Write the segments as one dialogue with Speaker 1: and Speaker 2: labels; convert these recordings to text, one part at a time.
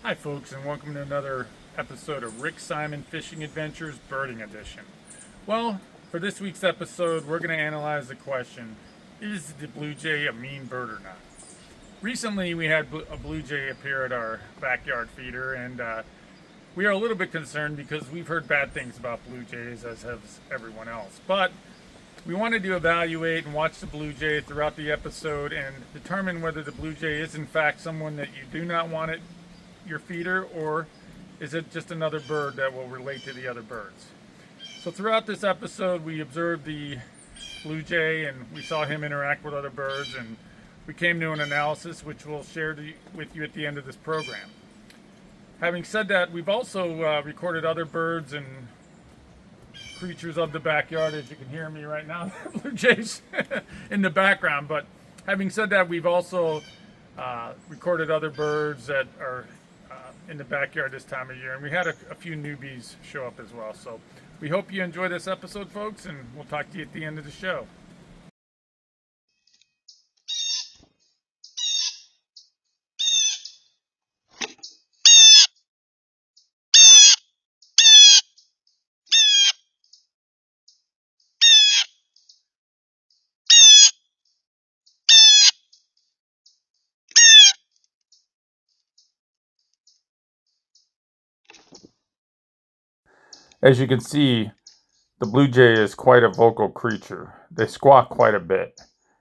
Speaker 1: Hi folks, and welcome to another episode of Rick Simon Fishing Adventures Birding Edition. Well, for this week's episode, we're going to analyze the question, is the blue jay a mean bird or not? Recently, we had a blue jay appear at our backyard feeder, and we are a little bit concerned because we've heard bad things about blue jays, as has everyone else. But we wanted to evaluate and watch the blue jay throughout the episode and determine whether the blue jay is in fact someone that you do not want at your feeder, or is it just another bird that will relate to the other birds. So throughout this episode, we observed the blue jay and we saw him interact with other birds, and we came to an analysis which we'll share with you at the end of this program. Having said that, we've also recorded other birds and creatures of the backyard. As you can hear me right now, blue jays in the background. But having said that, we've also recorded other birds that are in the backyard this time of year, and we had a few newbies show up as well. So we hope you enjoy this episode, folks, and we'll talk to you at the end of the show. As you can see, the blue jay is quite a vocal creature. They squawk quite a bit.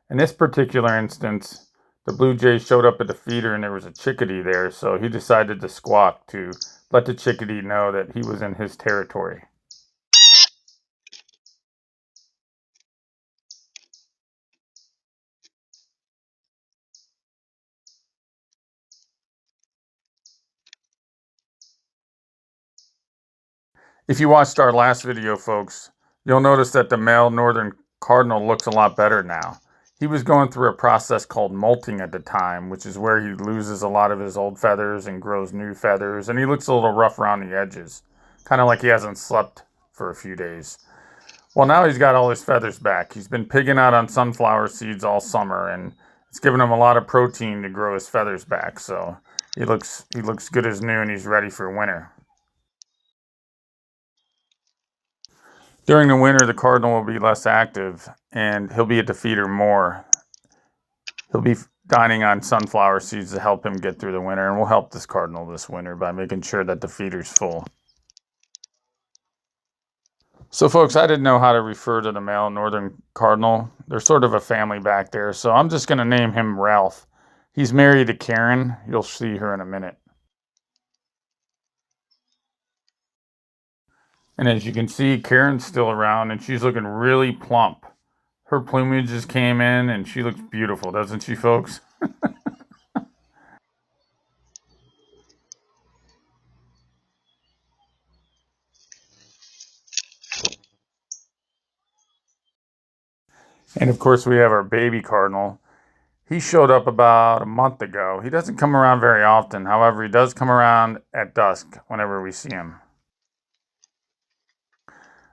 Speaker 1: In this particular instance, the blue jay showed up at the feeder and there was a chickadee there, so he decided to squawk to let the chickadee know that he was in his territory. If you watched our last video, folks, you'll notice that the male northern cardinal looks a lot better now. He was going through a process called molting at the time, which is where he loses a lot of his old feathers and grows new feathers, and he looks a little rough around the edges, kind of like he hasn't slept for a few days. Well, now he's got all his feathers back. He's been pigging out on sunflower seeds all summer, and it's given him a lot of protein to grow his feathers back, so he looks good as new and he's ready for winter. During the winter, the cardinal will be less active, and he'll be at the feeder more. He'll be dining on sunflower seeds to help him get through the winter, and we'll help this cardinal this winter by making sure that the feeder's full. So, folks, I didn't know how to refer to the male northern cardinal. They're sort of a family back there, so I'm just going to name him Ralph. He's married to Karen. You'll see her in a minute. And as you can see, Karen's still around, and she's looking really plump. Her plumage just came in, and she looks beautiful, doesn't she, folks? And of course, we have our baby cardinal. He showed up about a month ago. He doesn't come around very often. However, he does come around at dusk whenever we see him.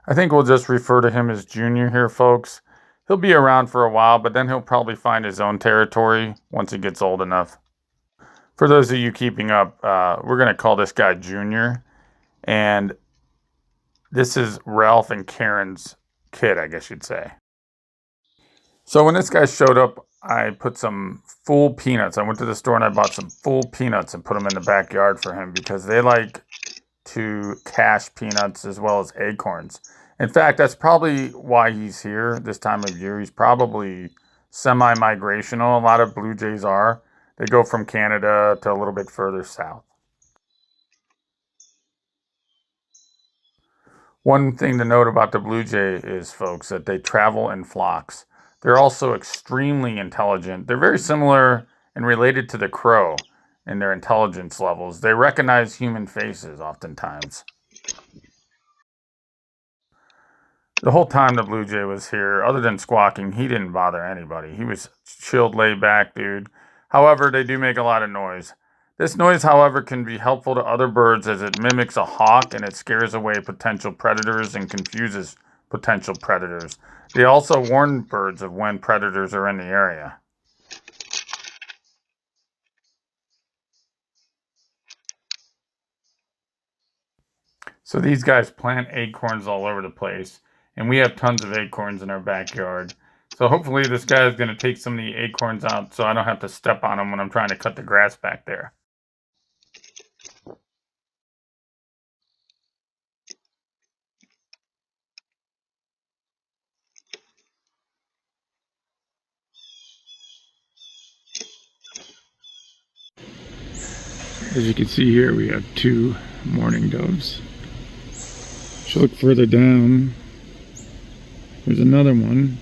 Speaker 1: I think we'll just refer to him as Junior here, folks. He'll be around for a while, but then he'll probably find his own territory once he gets old enough. For those of you keeping up, we're going to call this guy Junior. And this is Ralph and Karen's kid, I guess you'd say. So when this guy showed up, I put some full peanuts. I went to the store and I bought some full peanuts and put them in the backyard for him because they like to cache peanuts as well as acorns. In fact, that's probably why he's here this time of year. He's probably semi-migrational. A lot of blue jays are. They go from Canada to a little bit further south. One thing to note about the blue jay is, folks, that they travel in flocks. They're also extremely intelligent. They're very similar and related to the crow in their intelligence levels. They recognize human faces oftentimes. The whole time the blue jay was here, other than squawking, he didn't bother anybody. He was chilled, laid back dude. However, they do make a lot of noise. This noise, however, can be helpful to other birds as it mimics a hawk and it scares away potential predators and confuses potential predators. They also warn birds of when predators are in the area. So these guys plant acorns all over the place, and we have tons of acorns in our backyard. So hopefully this guy is going to take some of the acorns out so I don't have to step on them when I'm trying to cut the grass back there. As you can see here, we have 2 mourning doves. If you look further down, there's another one.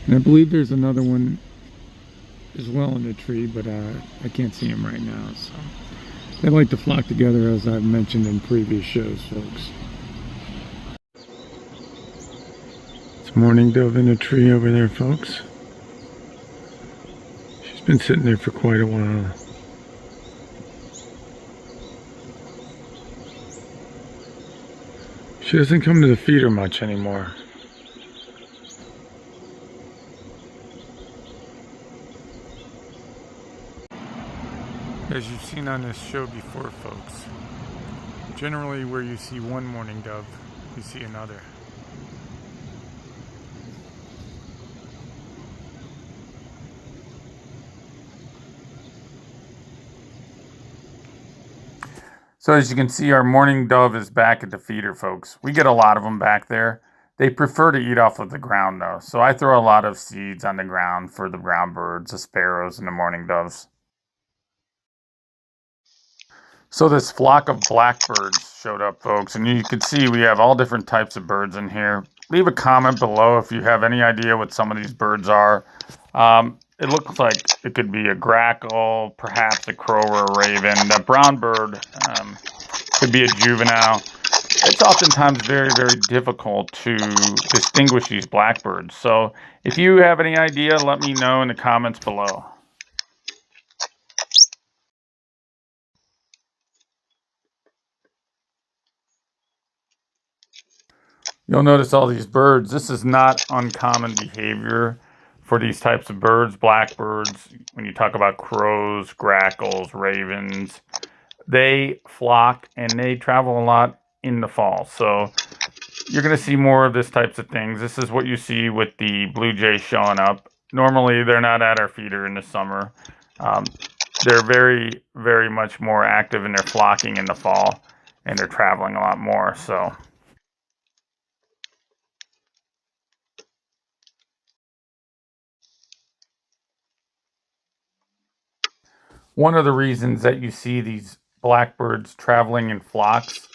Speaker 1: And I believe there's another one as well in the tree, but I can't see him right now. So they like to flock together, as I've mentioned in previous shows, folks. It's a mourning dove in a tree over there, folks. She's been sitting there for quite a while. She doesn't come to the feeder much anymore. As you've seen on this show before, folks, generally where you see one mourning dove, you see another. So as you can see, our mourning dove is back at the feeder, folks. We get a lot of them back there. They prefer to eat off of the ground, though. So I throw a lot of seeds on the ground for the brown birds, the sparrows, and the mourning doves. So this flock of blackbirds showed up, folks. And you can see we have all different types of birds in here. Leave a comment below if you have any idea what some of these birds are. It looks like it could be a grackle, perhaps a crow or a raven. That brown bird could be a juvenile. It's oftentimes very, very difficult to distinguish these blackbirds. So if you have any idea, let me know in the comments below. You'll notice all these birds. This is not uncommon behavior for these types of birds, blackbirds. When you talk about crows, grackles, ravens, they flock and they travel a lot in the fall. So you're going to see more of this types of things. This is what you see with the blue jays showing up. Normally, they're not at our feeder in the summer. They're very, very much more active in their flocking in the fall, and they're traveling a lot more. So one of the reasons that you see these blackbirds traveling in flocks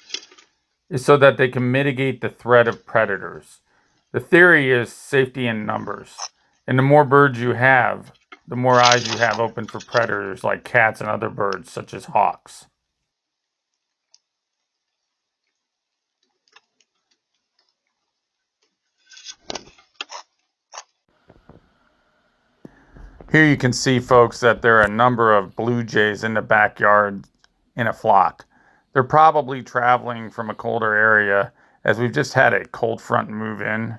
Speaker 1: is so that they can mitigate the threat of predators. The theory is safety in numbers. And the more birds you have, the more eyes you have open for predators like cats and other birds such as hawks. Here you can see, folks, that there are a number of blue jays in the backyard in a flock. They're probably traveling from a colder area, as we've just had a cold front move in.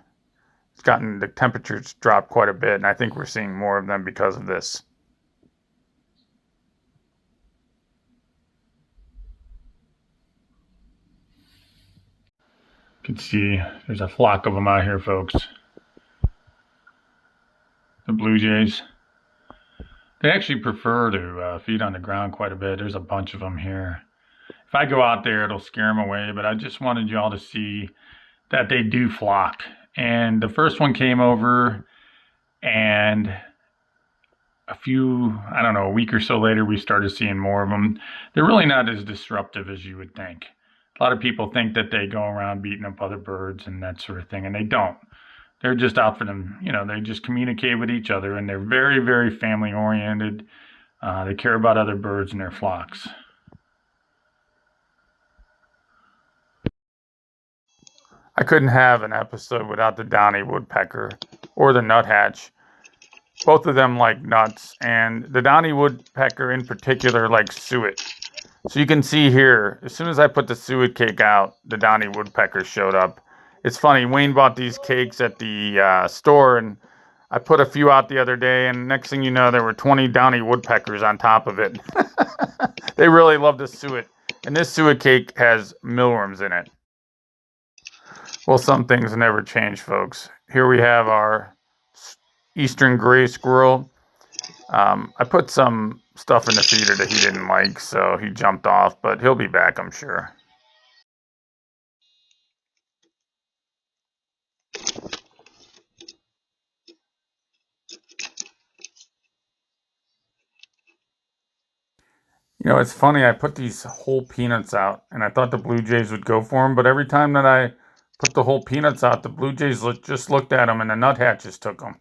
Speaker 1: It's gotten the temperatures dropped quite a bit, and I think we're seeing more of them because of this. You can see there's a flock of them out here, folks. The blue jays. They actually prefer to feed on the ground quite a bit. There's a bunch of them here. If I go out there, it'll scare them away, but I just wanted y'all to see that they do flock. And the first one came over, and a week or so later, we started seeing more of them. They're really not as disruptive as you would think. A lot of people think that they go around beating up other birds and that sort of thing, and they don't. They're just out for them. They just communicate with each other, and they're very, very family oriented. They care about other birds in their flocks. I couldn't have an episode without the downy woodpecker or the nuthatch. Both of them like nuts, and the downy woodpecker in particular likes suet. So you can see here, as soon as I put the suet cake out, the downy woodpecker showed up. It's funny, Wayne bought these cakes at the store, and I put a few out the other day, and next thing you know, there were 20 downy woodpeckers on top of it. They really love the suet. And this suet cake has mealworms in it. Well, some things never change, folks. Here we have our eastern gray squirrel. I put some stuff in the feeder that he didn't like, so he jumped off, but he'll be back, I'm sure. You know, it's funny, I put these whole peanuts out, and I thought the blue jays would go for them, but every time that I put the whole peanuts out, the blue jays just looked at them, and the nuthatches took them.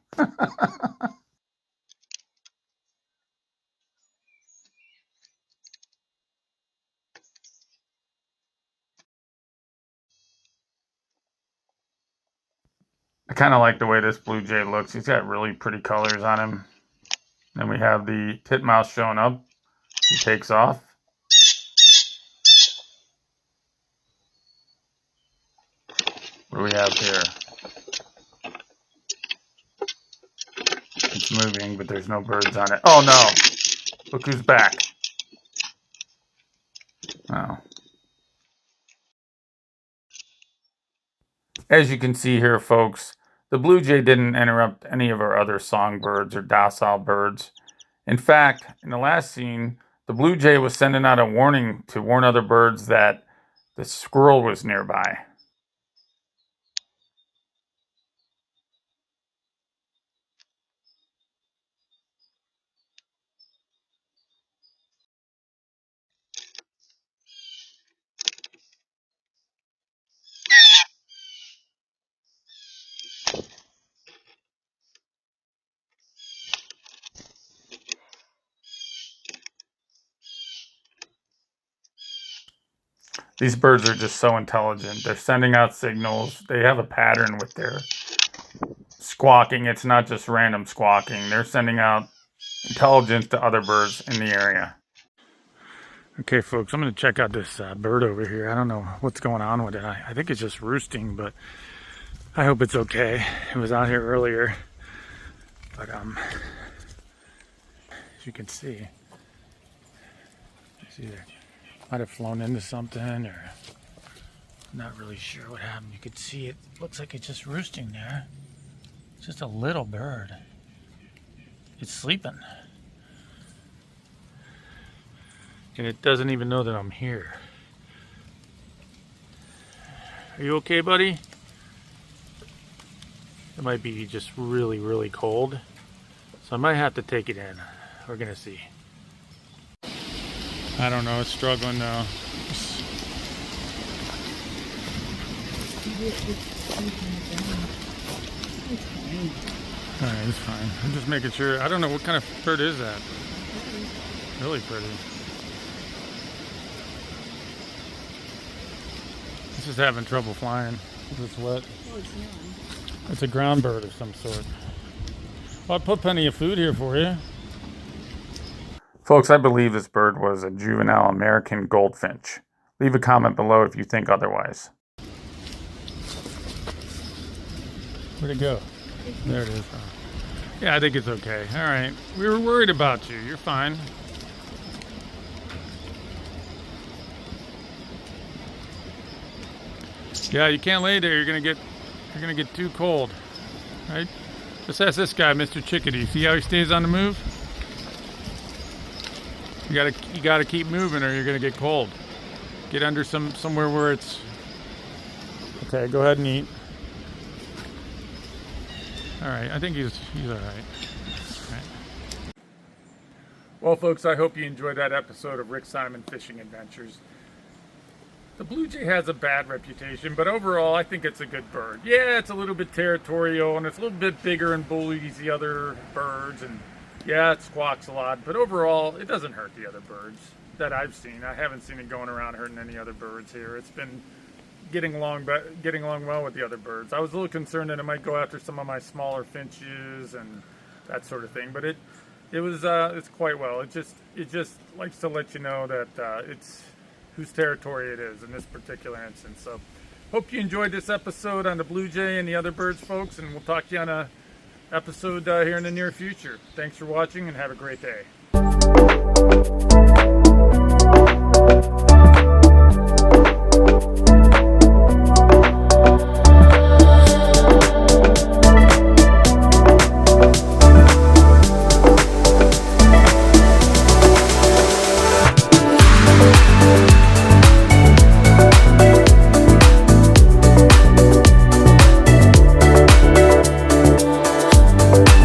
Speaker 1: I kind of like the way this blue jay looks. He's got really pretty colors on him. Then we have the titmouse showing up. He takes off. What do we have here? It's moving, but there's no birds on it. Oh no! Look who's back. Oh. As you can see here, folks, the blue jay didn't interrupt any of our other songbirds or docile birds. In fact, in the last scene, the blue jay was sending out a warning to warn other birds that the squirrel was nearby. These birds are just so intelligent. They're sending out signals. They have a pattern with their squawking. It's not just random squawking. They're sending out intelligence to other birds in the area. Okay, folks, I'm going to check out this bird over here. I don't know what's going on with it. I think it's just roosting, but I hope it's okay. It was out here earlier, but as you can see, it's either might have flown into something, or I'm not really sure what happened. You could see it looks like it's just roosting there. It's just a little bird. It's sleeping. And it doesn't even know that I'm here. Are you okay, buddy? It might be just really, really cold. So I might have to take it in. We're gonna see. I don't know, it's struggling now. Alright, it's fine. I'm just making sure. I don't know what kind of bird is that. Really pretty. It's just having trouble flying. It's wet. Oh, it's not. It's a ground bird of some sort. Well, I put plenty of food here for you. Folks, I believe this bird was a juvenile American goldfinch. Leave a comment below if you think otherwise. Where'd it go? There it is. Yeah, I think it's okay. All right. We were worried about you. You're fine. Yeah, you can't lay there. You're gonna get too cold, right? Just ask this guy, Mr. Chickadee. See how he stays on the move? You gotta keep moving, or you're gonna get cold. Get under somewhere where it's okay. Go ahead and eat. All right, I think he's all right. Well, folks, I hope you enjoyed that episode of Rick Simon Fishing Adventures. The blue jay has a bad reputation, but overall, I think it's a good bird. Yeah, it's a little bit territorial, and it's a little bit bigger and bullies the other birds, and yeah, it squawks a lot, but overall, it doesn't hurt the other birds that I've seen. I haven't seen it going around hurting any other birds here. It's been getting along well with the other birds. I was a little concerned that it might go after some of my smaller finches and that sort of thing, but it's quite well. It just likes to let you know that it's whose territory it is in this particular instance. So, hope you enjoyed this episode on the blue jay and the other birds, folks, and we'll talk to you on a episode here in the near future. Thanks for watching and have a great day.